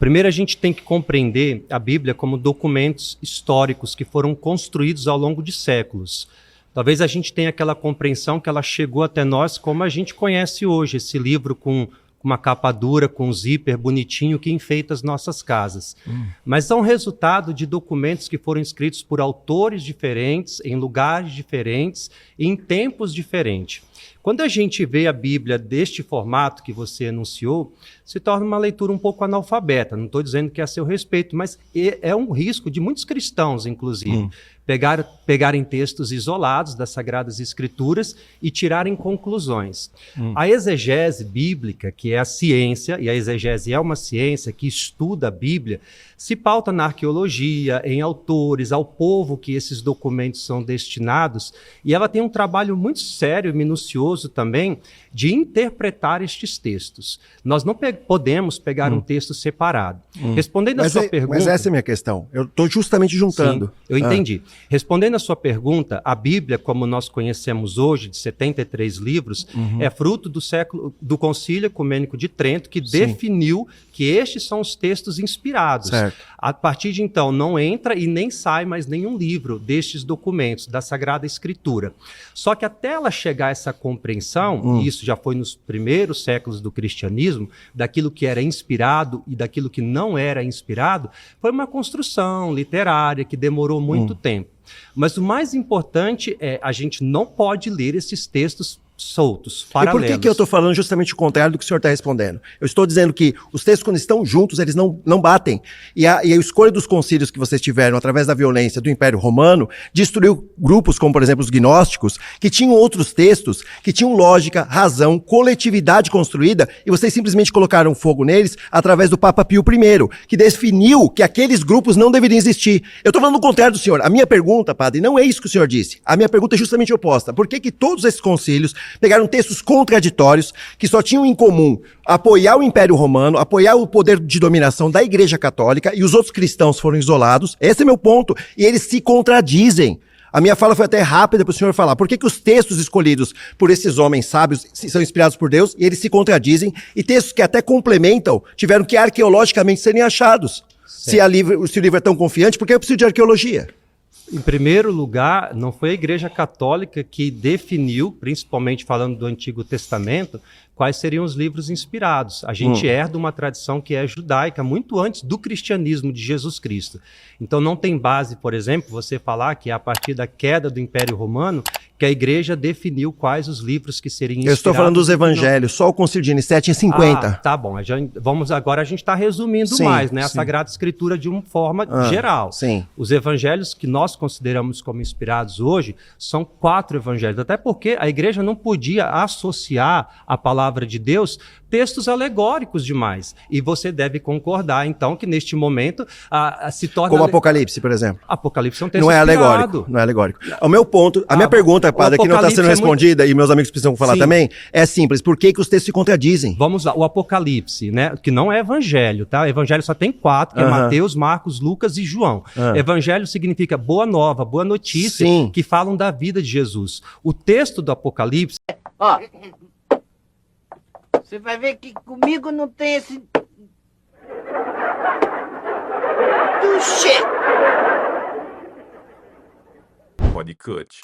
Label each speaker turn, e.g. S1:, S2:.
S1: Primeiro, a gente tem que compreender a Bíblia como documentos históricos que foram construídos ao longo de séculos. Talvez a gente tenha aquela compreensão que ela chegou até nós como a gente conhece hoje, esse livro com uma capa dura, com um zíper bonitinho que enfeita as nossas casas. Mas é um resultado de documentos que foram escritos por autores diferentes, em lugares diferentes, em tempos diferentes. Quando a gente vê a Bíblia deste formato que você enunciou, se torna uma leitura um pouco analfabeta. Não estou dizendo que é a seu respeito, mas é um risco de muitos cristãos, inclusive, pegarem textos isolados das Sagradas Escrituras e tirarem conclusões. A exegese bíblica, que é a ciência, e a exegese é uma ciência que estuda a Bíblia, se pauta na arqueologia, em autores, ao povo que esses documentos são destinados, e ela tem um trabalho muito sério e minucioso também de interpretar estes textos. Nós não podemos pegar um texto separado. Respondendo a sua pergunta...
S2: Mas essa é a minha questão. Eu estou justamente juntando.
S1: Sim, eu entendi. Respondendo a sua pergunta, a Bíblia, como nós conhecemos hoje, de 73 livros, é fruto do Concílio Ecumênico de Trento, que definiu que estes são os textos inspirados.
S2: Certo.
S1: A partir de então, não entra e nem sai mais nenhum livro destes documentos, da Sagrada Escritura. Só que até ela chegar a essa compreensão, e isso já foi nos primeiros séculos do cristianismo, daquilo que era inspirado e daquilo que não era inspirado, foi uma construção literária que demorou muito tempo. Mas o mais importante é a gente não pode ler esses textos soltos, paralelos.
S2: E por que eu estou falando justamente o contrário do que o senhor está respondendo? Eu estou dizendo que os textos, quando estão juntos, eles não batem. E a escolha dos concílios que vocês tiveram, através da violência do Império Romano, destruiu grupos como, por exemplo, os gnósticos, que tinham outros textos, que tinham lógica, razão, coletividade construída, e vocês simplesmente colocaram fogo neles através do Papa Pio I, que definiu que aqueles grupos não deveriam existir. Eu estou falando o contrário do senhor. A minha pergunta, padre, não é isso que o senhor disse. A minha pergunta é justamente oposta. Por que todos esses concílios pegaram textos contraditórios que só tinham em comum apoiar o Império Romano, apoiar o poder de dominação da Igreja Católica, e os outros cristãos foram isolados? Esse é meu ponto. E eles se contradizem. A minha fala foi até rápida para o senhor falar. Por que os textos escolhidos por esses homens sábios são inspirados por Deus e eles se contradizem? E textos que até complementam tiveram que arqueologicamente serem achados. Se o livro é tão confiante, por que eu preciso de arqueologia?
S1: Em primeiro lugar, não foi a Igreja Católica que definiu, principalmente falando do Antigo Testamento, quais seriam os livros inspirados. A gente herda uma tradição que é judaica, muito antes do cristianismo de Jesus Cristo. Então não tem base, por exemplo, você falar que é a partir da queda do Império Romano que a Igreja definiu quais os livros que seriam inspirados.
S2: Eu estou falando dos evangelhos, só o Concílio de Nicéia em 50.
S1: Tá bom, agora a gente está resumindo mais, né? A Sagrada Escritura de uma forma geral.
S2: Sim.
S1: Os evangelhos que nós consideramos como inspirados hoje são 4 evangelhos, até porque a Igreja não podia associar a palavra de Deus textos alegóricos demais. E você deve concordar, então, que neste momento se torna...
S2: Como Apocalipse, por exemplo.
S1: Apocalipse é um texto
S2: não é
S1: inspirado.
S2: alegórico. Não é alegórico. O meu ponto, a minha pergunta, padre, que não está sendo respondida, e meus amigos precisam falar também, é simples. Por que os textos se contradizem?
S1: Vamos lá. O Apocalipse, né, que não é evangelho, tá? Evangelho só tem 4, que é Mateus, Marcos, Lucas e João. Evangelho significa boa nova, boa notícia, que falam da vida de Jesus. O texto do Apocalipse...
S3: Ó, você vai ver que comigo não tem esse... Tuxê!
S4: Pode cut.